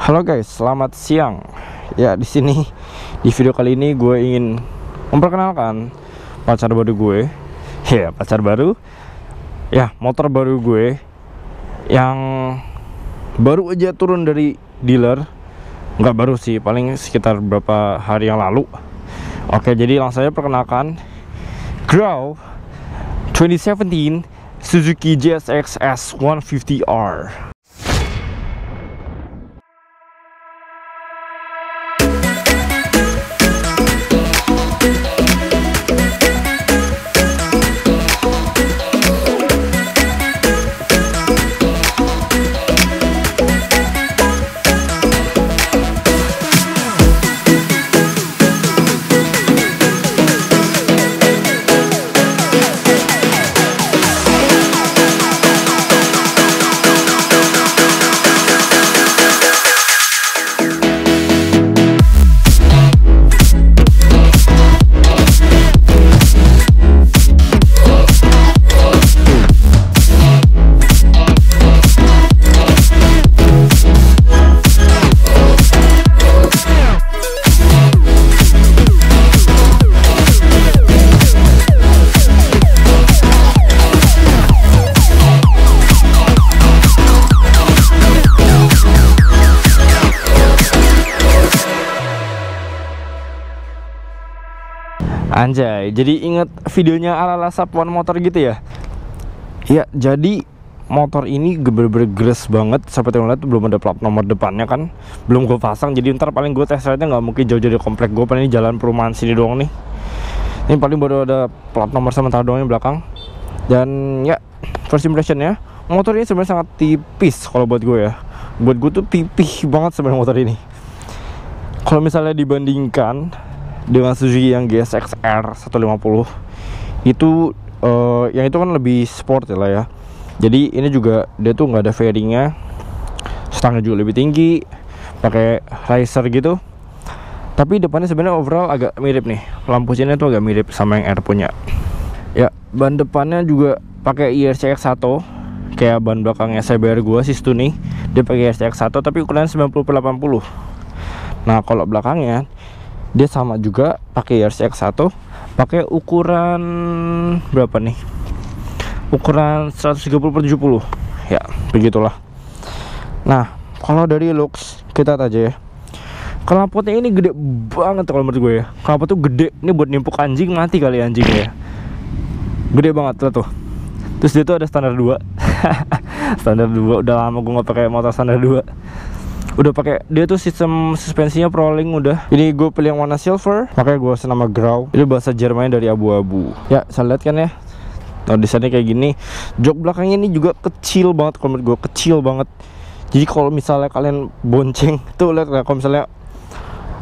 Halo guys, selamat siang. Ya, di sini di video kali ini gue ingin memperkenalkan pacar baru gue. Ya, pacar baru. Ya, motor baru gue yang baru aja turun dari dealer. Nggak baru sih, paling sekitar beberapa hari yang lalu. Oke, jadi langsung saja perkenalkan Grau 2017 Suzuki GSX S150R. Anjay, jadi inget videonya ala-ala Sapuan motor gitu ya? Ya, jadi motor ini bener-bener gres banget. Seperti yang lihat belum ada plat nomor depannya kan, belum gue pasang. Jadi ntar paling gue test ride-nya nggak mungkin jauh-jauh dari komplek gue. Paling ini jalan perumahan sini doang nih. Ini paling baru ada plat nomor sementara doang di belakang. Dan ya, first impression ya, motor ini sebenarnya sangat tipis kalau buat gue ya. Buat gue tuh pipih banget sebenarnya motor ini. Kalau misalnya dibandingkan dengan Suzuki yang GSX R150 itu yang itu kan lebih sport ya lah ya. Jadi ini juga dia tuh nggak ada fairingnya, stangnya juga lebih tinggi, pakai riser gitu. Tapi depannya sebenarnya overall agak mirip nih, lampu sini tuh agak mirip sama yang R punya. Ya, ban depannya juga pakai IRCX 1 kayak ban belakangnya CBR gua sih nih. Dia pakai IRCX 1 tapi ukuran 90/80. Nah kalau belakangnya dia sama juga pakai RCX 1, pakai ukuran berapa nih? Ukuran 130/70. Ya, begitulah. Nah, kalau dari looks kita lihat aja ya. Knalpotnya ini gede banget kalau menurut gue ya. Knalpot tuh gede. Ini buat nimpuk anjing mati kali anjingnya ya. Gede banget lah tuh. Terus dia tuh ada standar 2. Standar 2, udah lama gue nggak pakai motor standar 2. Udah pakai dia tuh sistem suspensinya Proling udah. Ini gue pilih yang warna silver, makanya gue senama Grau. Ini bahasa Jermannya dari abu-abu. Ya, saya lihat kan ya. Nah, desainnya kayak gini. Jok belakangnya ini juga kecil banget kalau menurut gue, kecil banget. Jadi kalau misalnya kalian bonceng, tuh lihat ya, kalau misalnya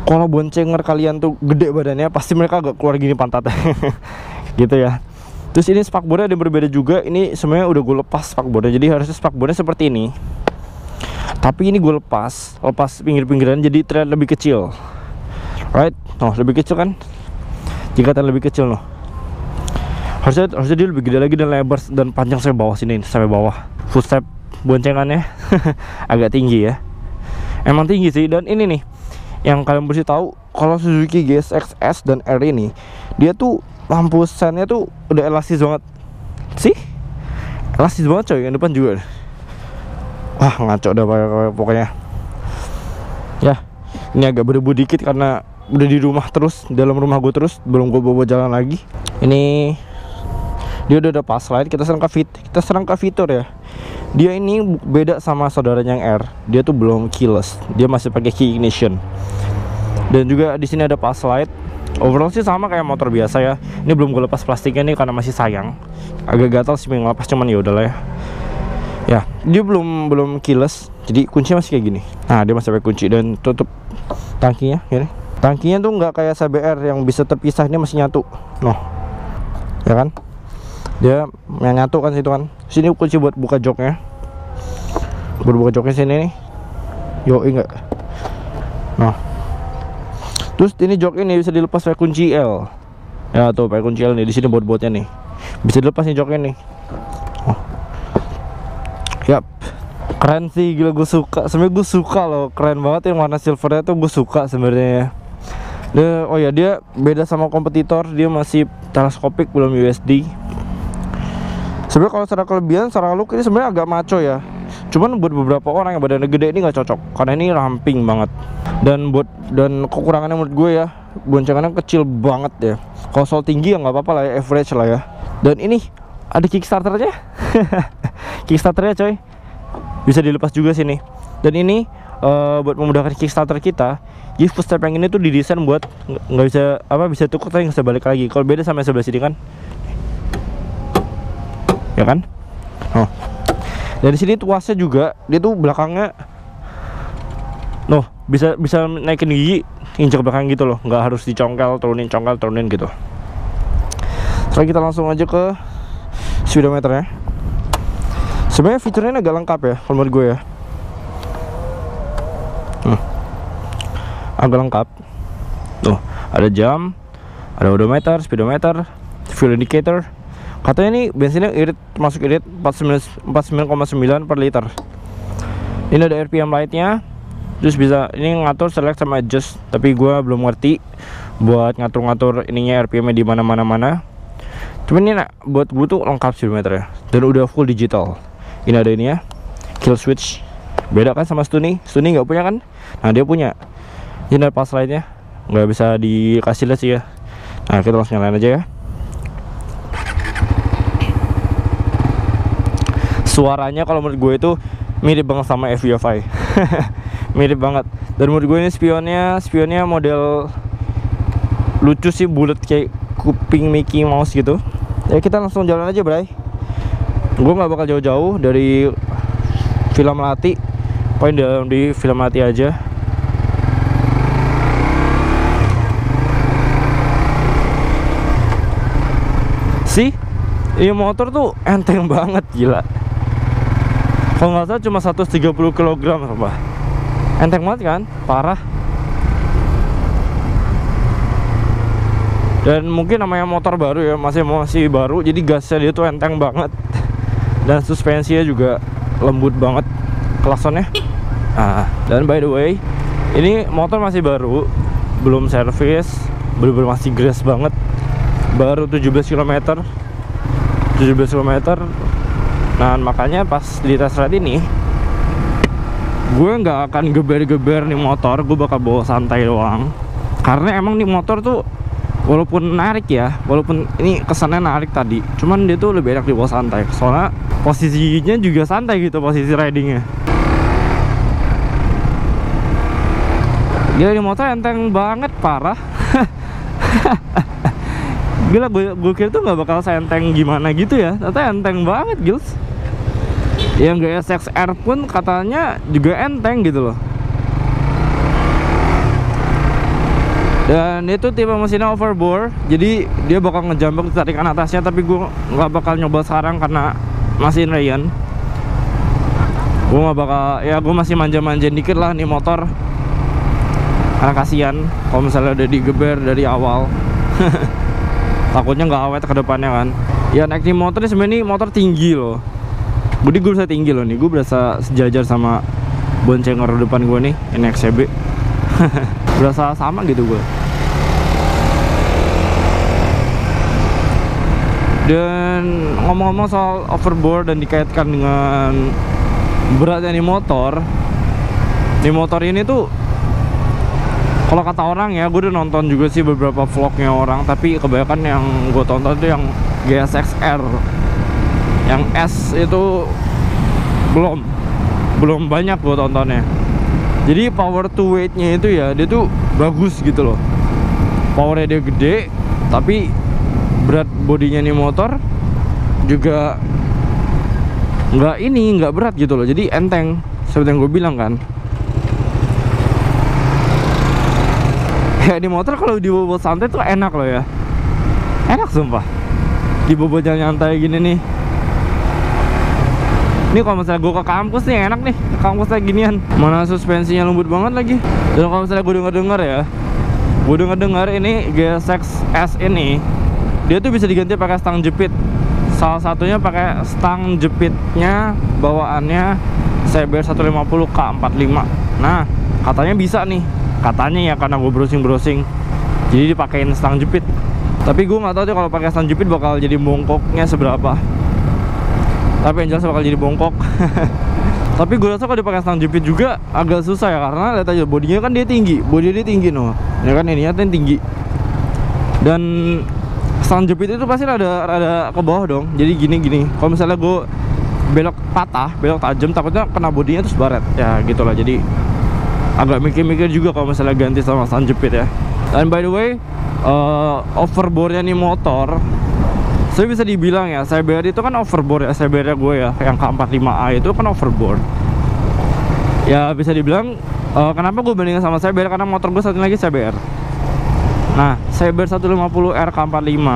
kalau boncenger kalian tuh gede badannya, pasti mereka agak keluar gini pantatnya. Gitu ya. Terus ini spakbornya ada yang berbeda juga. Ini semuanya udah gue lepas spakbornya. Jadi harusnya spakbornya seperti ini. Tapi ini gue lepas pinggir-pinggiran jadi terlihat lebih kecil. Right? Noh, lebih kecil kan? Jika terlihat lebih kecil noh. Harusnya dia lebih gede lagi dan lebar dan panjang sampai bawah sini, sampai bawah. Footstep boncengannya agak tinggi ya. Emang tinggi sih. Dan ini nih yang kalian mesti tahu, kalau Suzuki GSX S dan R ini, dia tuh lampu sennya tuh udah elastis banget. Sih? Elastis banget coy, yang depan juga. Wah, ngaco dah pokoknya. Ya, ini agak berdebu dikit karena udah di rumah terus, dalam rumah gue terus, belum gue bawa jalan lagi. Ini dia udah ada pass light. Kita serang ke fitur ya. Dia ini beda sama saudaranya yang R. Dia tuh belum keyless, dia masih pakai key ignition. Dan juga di sini ada pass light. Overall sih sama kayak motor biasa ya. Ini belum gue lepas plastiknya nih karena masih sayang. Agak gatal sih pengen lepas, cuman ya udahlah ya. Ya, dia belum keyless, jadi kuncinya masih kayak gini. Nah, dia masih pakai kunci dan tutup tangkinya gini. Tangkinya tuh nggak kayak CBR yang bisa terpisah, ini masih nyatu. Noh, ya kan? Dia yang nyatu kan situ kan. Sini kunci buat buka joknya. Buat buka joknya sini nih. Yo, enggak. Nah, terus ini jok ini bisa dilepas pakai kunci L. Ya tuh pakai kunci L nih, di sini bot-botnya nih. Bisa dilepas nih joknya nih. Oh. Yap. Keren sih, gila gue suka. Sebenarnya gue suka loh, keren banget yang warna silvernya tuh gue suka sebenarnya. Oh ya, dia beda sama kompetitor, dia masih teleskopik, belum USD. Sebenarnya kalau secara kelebihan, secara look ini sebenarnya agak maco ya. Cuman buat beberapa orang yang badannya gede ini nggak cocok, karena ini ramping banget. Dan kekurangannya menurut gue ya, boncengannya kecil banget ya. Kalau soal tinggi ya nggak apa-apa lah ya, average lah ya. Dan ini ada Kickstarternya. Kickstarternya coy, bisa dilepas juga sini. Dan ini buat memudahkan Kickstarter kita, jadi footstep yang ini tuh didesain buat nggak bisa bisa tukar tapi nggak bisa balik lagi. Kalau beda sama yang sebelah sini kan, ya kan? Oh, dari sini tuasnya juga, dia tuh belakangnya, bisa naikin gigi, injek belakang gitu loh, nggak harus dicongkel turunin gitu. Sekarang kita langsung aja ke speedometernya. Sebenarnya fiturnya agak lengkap ya, kalau menurut gue ya. Agak lengkap. Tuh, ada jam, ada odometer, speedometer, fuel indicator. Katanya ini bensinnya irit, masuk irit 49,9 per liter. Ini ada RPM lightnya, terus bisa ini ngatur select sama adjust. Tapi gue belum ngerti buat ngatur-ngatur ininya RPM-nya di mana. Cuman ini buat gue tuh lengkap speedometernya, dan udah full digital. Ini ada ini ya, kill switch. Beda kan sama Stuni nggak punya kan? Nah dia punya. Ini ada pas lightnya, nggak bisa dikasih lihat sih ya. Nah kita langsung nyalain aja ya. Suaranya kalau menurut gue itu mirip banget sama FV5. Mirip banget. Dan menurut gue ini spionnya model lucu sih, bulat kayak kuping Mickey Mouse gitu. Ya kita langsung jalan aja bray. Gue nggak bakal jauh-jauh dari Villa Melati, poin di Villa Melati aja. Sih, ini motor tuh enteng banget, gila. Kalau nggak salah cuma 130 kg apa. Enteng banget kan, parah. Dan mungkin namanya motor baru ya, masih baru, jadi gasnya dia tuh enteng banget. Dan suspensinya juga lembut banget, klaksonnya. Dan by the way, ini motor masih baru, belum servis, bener-bener masih grass banget. Baru 17 km. Nah makanya pas di test ride ini, gue nggak akan geber-geber nih motor, gue bakal bawa santai doang. Karena emang nih motor tuh walaupun narik ya, walaupun ini kesannya narik tadi, cuman dia tuh lebih enak dibawa santai. Soalnya posisinya juga santai gitu, posisi ridingnya. Gila, ini motor enteng banget, parah. Gila, gue kira tuh gak bakal seenteng gimana gitu ya, ternyata enteng banget guys. Yang GSX-R pun katanya juga enteng gitu loh. Dan itu tipe mesinnya overbore, jadi dia bakal ngejambak tarikan atasnya. Tapi gue gak bakal nyoba sekarang karena masih Ryan. Gue gak bakal, ya gue masih manja-manjain dikit lah nih motor, karena kasihan kalau misalnya udah digeber dari awal. Takutnya nggak awet ke depannya kan. Ya naik di motor ini sebenarnya motor tinggi loh. Jadi gue berasa tinggi loh nih. Gue berasa sejajar sama boncengan depan gue nih, ini XCB. Berasa sama gitu gue. Dan ngomong-ngomong soal overboard dan dikaitkan dengan beratnya nih motor ini tuh, kalau kata orang ya, gue udah nonton juga sih beberapa vlognya orang, tapi kebanyakan yang gue tonton tuh yang GSX-R. Yang S itu belum banyak gue tontonnya. Jadi power to weight-nya itu ya, dia tuh bagus gitu loh. Powernya dia gede, tapi berat bodinya nih motor juga nggak berat gitu loh. Jadi enteng, seperti yang gue bilang kan. Ya di motor kalau dibobol santai tuh enak loh ya. Enak sumpah. Dibobol nyantai gini nih. Ini kalau misalnya gue ke kampus nih enak nih, ke kampus kayak ginian. Mana suspensinya lembut banget lagi. Dan kalau misalnya gue denger ya, gue denger ini GSX S ini, dia tuh bisa diganti pakai stang jepit. Salah satunya pakai stang jepitnya bawaannya CBR 150 K45. Nah, katanya bisa nih, katanya ya, karena gue browsing jadi dipakein stang jepit. Tapi gue nggak tahu tuh kalau pakai stang jepit bakal jadi bongkoknya seberapa. Tapi yang jelas bakal jadi bongkok. Tapi gue rasa kalau dipakai stang jepit juga agak susah ya, karena lihat aja bodinya kan dia tinggi, bodi dia tinggi noh. Ya kan ininya kan tinggi. Dan stang jepit itu pasti ada ke bawah dong. Jadi gini. Kalau misalnya gue belok patah, belok tajam, takutnya kena bodinya terus baret. Ya gitulah. Jadi agak mikir-mikir juga kalau misalnya ganti sama stang jepit ya. Dan by the way, overboardnya nih motor, saya bisa dibilang ya, CBR itu kan overboard ya, CBR gue ya, yang K45A itu kan overboard. Ya bisa dibilang, kenapa gue bandingin sama CBR, karena motor gue satu lagi CBR. Nah, CBR 150R K45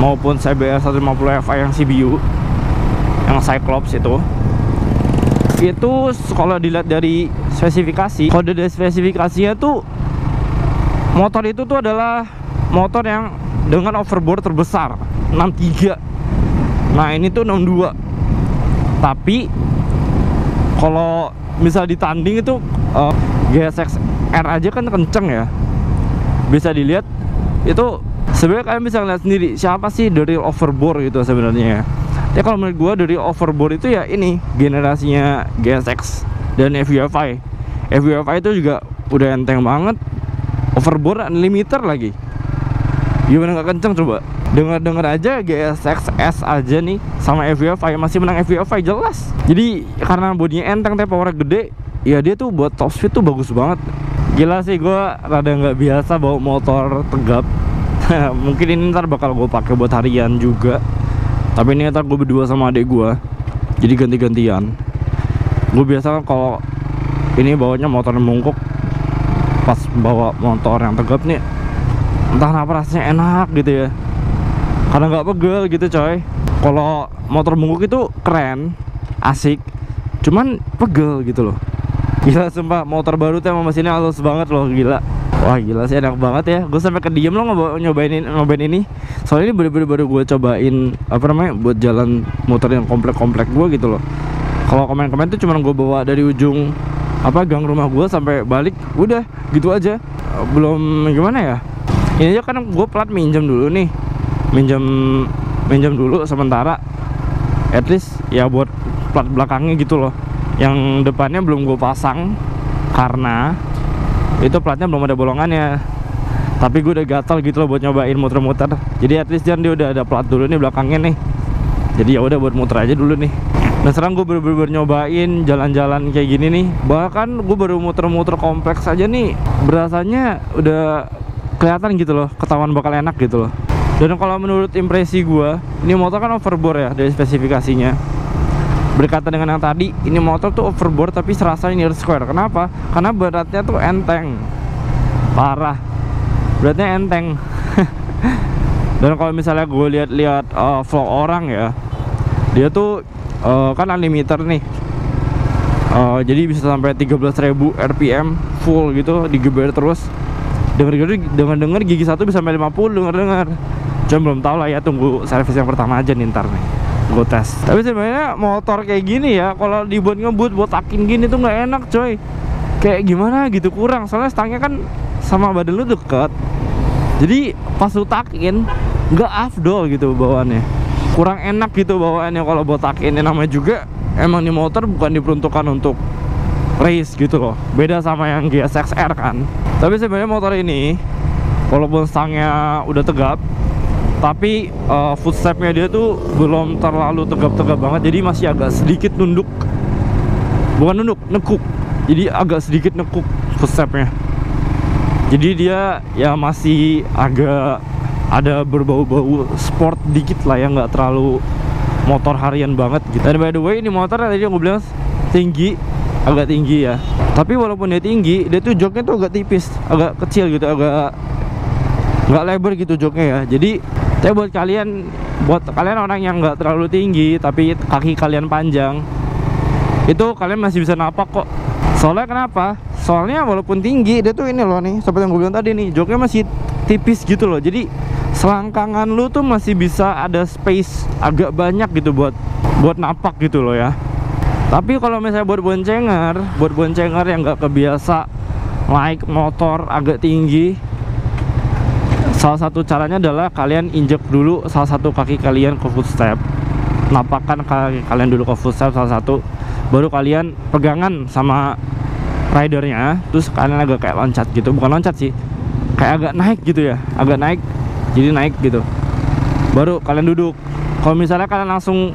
maupun CBR 150 FI yang CBU, yang Cyclops itu kalau dilihat dari spesifikasi, kode dari spesifikasinya tuh, motor itu tuh adalah motor yang dengan overboard terbesar 63. Nah ini tuh 62. Tapi kalau misal ditanding itu GSX R aja kan kenceng ya. Bisa dilihat itu, sebenarnya kalian bisa lihat sendiri siapa sih the real overboard gitu sebenarnya ya. Ya kalau menurut gua dari overboard itu ya ini generasinya GSX dan FUFI. FUFI itu juga udah enteng banget, overboard unlimited lagi. Gimana nggak kenceng coba? Dengar aja GSX S aja nih sama FUFI masih menang FUFI jelas. Jadi karena bodinya enteng tapi powernya gede, ya dia tuh buat top speed tuh bagus banget. Gila sih, gue rada nggak biasa bawa motor tegap. Mungkin ini ntar bakal gue pakai buat harian juga. Tapi ini ntar gue berdua sama adik gue, jadi ganti-gantian. Gue biasa kalau ini bawanya motor mungkuk, pas bawa motor yang tegap nih, entah kenapa rasanya enak gitu ya, karena nggak pegel gitu coy. Kalau motor bungkuk itu keren, asik, cuman pegel gitu loh. Gila sumpah, motor baru tuh emang mesinnya halus banget loh, gila. Wah gila sih, enak banget ya. Gue sampai kediem loh nyobain ini. Soalnya ini bener-bener baru gue cobain, apa namanya, buat jalan muterin komplek-komplek gue gitu loh. Kalau kemarin-kemarin tuh cuman gue bawa dari ujung gang rumah gue sampai balik, udah gitu aja. Belum gimana ya, ini aja kan gue plat minjem dulu nih, minjem dulu sementara, at least ya buat plat belakangnya gitu loh. Yang depannya belum gue pasang karena itu platnya belum ada bolongannya. Tapi gue udah gatal gitu loh buat nyobain muter-muter. Jadi at least dia udah ada plat dulu nih belakangnya nih. Jadi ya udah buat muter aja dulu nih. Nah sekarang gue bener-bener nyobain jalan-jalan kayak gini nih. Bahkan gue baru muter-muter kompleks aja nih, berasanya udah kelihatan gitu loh, ketahuan bakal enak gitu loh. Dan kalau menurut impresi gue, ini motor kan overboard ya dari spesifikasinya. Berkaitan dengan yang tadi, ini motor tuh overboard tapi serasa ini square. Kenapa? Karena beratnya tuh enteng, parah, beratnya enteng. Dan kalau misalnya gue lihat vlog orang ya, dia tuh kan unlimited nih, jadi bisa sampai 13.000 RPM full gitu, digeber terus. Dengar gigi satu bisa sampai 50, dengar. Cuma belum tahu lah ya, tunggu servis yang pertama aja nih ntar nih, gue tes. Tapi sebenarnya motor kayak gini ya, kalau dibuat ngebut buat takin gini tuh nggak enak coy. Kayak gimana gitu, kurang. Soalnya stangnya kan sama badan lu deket, jadi pas lu takin nggak afdol gitu bawaannya, kurang enak gitu bawaannya kalau buat takin. Namanya juga emang nih motor bukan diperuntukkan untuk race gitu loh, beda sama yang GSX R kan. Tapi sebenarnya motor ini walaupun stangnya udah tegap, tapi footstepnya dia tuh belum terlalu tegap-tegap banget, jadi masih agak sedikit nunduk. Bukan nunduk, nekuk. Jadi agak sedikit nekuk footstepnya. Jadi dia ya masih agak ada berbau-bau sport dikit lah ya, nggak terlalu motor harian banget gitu. Dan by the way, ini motor tadi yang gue bilang tinggi, agak tinggi ya. Tapi walaupun dia tinggi, dia tuh joknya tuh agak tipis, agak kecil gitu, agak nggak lebar gitu joknya ya. Jadi buat kalian orang yang nggak terlalu tinggi tapi kaki kalian panjang, itu kalian masih bisa napak kok. Soalnya kenapa? Soalnya walaupun tinggi, dia tuh ini loh nih, seperti yang gue bilang tadi nih, joknya masih tipis gitu loh. Jadi selangkangan lu tuh masih bisa ada space agak banyak gitu buat napak gitu loh ya. Tapi kalau misalnya buat boncenger yang nggak kebiasa naik motor agak tinggi, salah satu caranya adalah kalian injek dulu salah satu kaki kalian ke footstep, napakkan kaki kalian dulu ke footstep salah satu, baru kalian pegangan sama ridernya, terus kalian agak kayak loncat gitu, bukan loncat sih, kayak agak naik gitu ya, agak naik, jadi naik gitu, baru kalian duduk. Kalau misalnya kalian langsung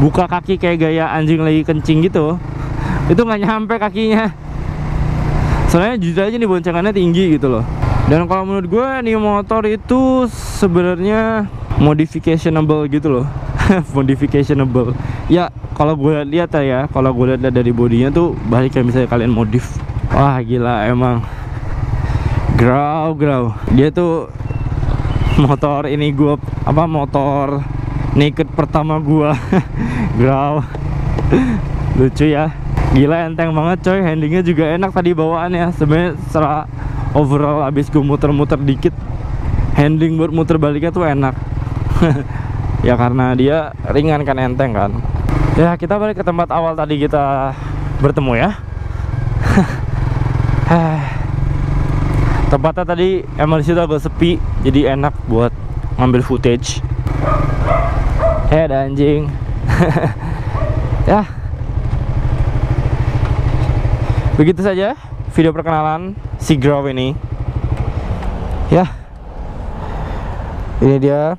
buka kaki kayak gaya anjing lagi kencing gitu, itu nggak nyampe kakinya, soalnya jujur aja nih boncengannya tinggi gitu loh. Dan kalau menurut gue nih motor itu sebenarnya modificationable gitu loh. Modificationable ya, kalau gue lihat ya, kalau gue lihat dari bodinya tuh balik kayak misalnya kalian modif. Wah gila emang grau dia tuh motor ini gue apa, motor naked pertama gua. Grau. Lucu ya, gila enteng banget coy, handlingnya juga enak tadi bawaannya. Sebenarnya secara overall abis gue muter-muter dikit, handling buat muter baliknya tuh enak. Ya karena dia ringan kan, enteng kan. Ya kita balik ke tempat awal tadi kita bertemu ya. Tempatnya tadi emang disitu agak sepi, jadi enak buat ngambil footage. Ada anjing. Ya, begitu saja video perkenalan si Grau ini. Ya, ini dia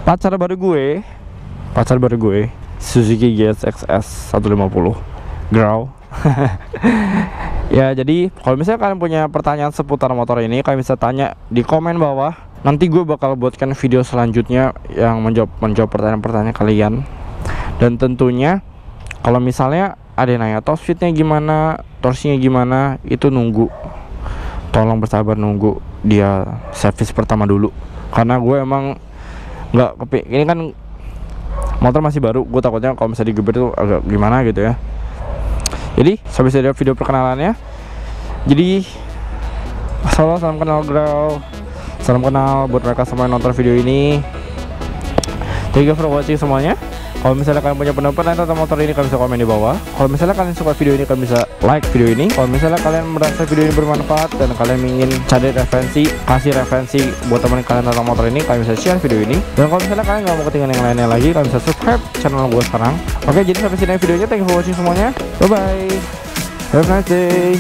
pacar baru gue, Suzuki GSX-S 150 Grau. Ya jadi kalau misalnya kalian punya pertanyaan seputar motor ini, kalian bisa tanya di komen bawah. Nanti gue bakal buatkan video selanjutnya yang menjawab pertanyaan-pertanyaan kalian. Dan tentunya kalau misalnya ada yang nanya top speednya gimana, torsinya gimana, itu nunggu. Tolong bersabar nunggu dia servis pertama dulu. Karena gue emang nggak ini kan motor masih baru, gue takutnya kalau misalnya digeber tuh agak gimana gitu ya. Jadi sampai sini video perkenalannya. Jadi salam kenal Grau, salam kenal buat mereka semua yang nonton video ini. Thank you for watching semuanya. Kalau misalnya kalian punya pendapat tentang motor ini, kalian bisa komen di bawah. Kalau misalnya kalian suka video ini, kalian bisa like video ini. Kalau misalnya kalian merasa video ini bermanfaat dan kalian ingin cari referensi, kasih referensi buat teman kalian tentang motor ini, kalian bisa share video ini. Dan kalau misalnya kalian nggak mau ketinggalan yang lainnya lagi, kalian bisa subscribe channel gue sekarang. Oke, jadi sampai sini videonya. Thank you for watching semuanya. Bye bye. Have a nice day.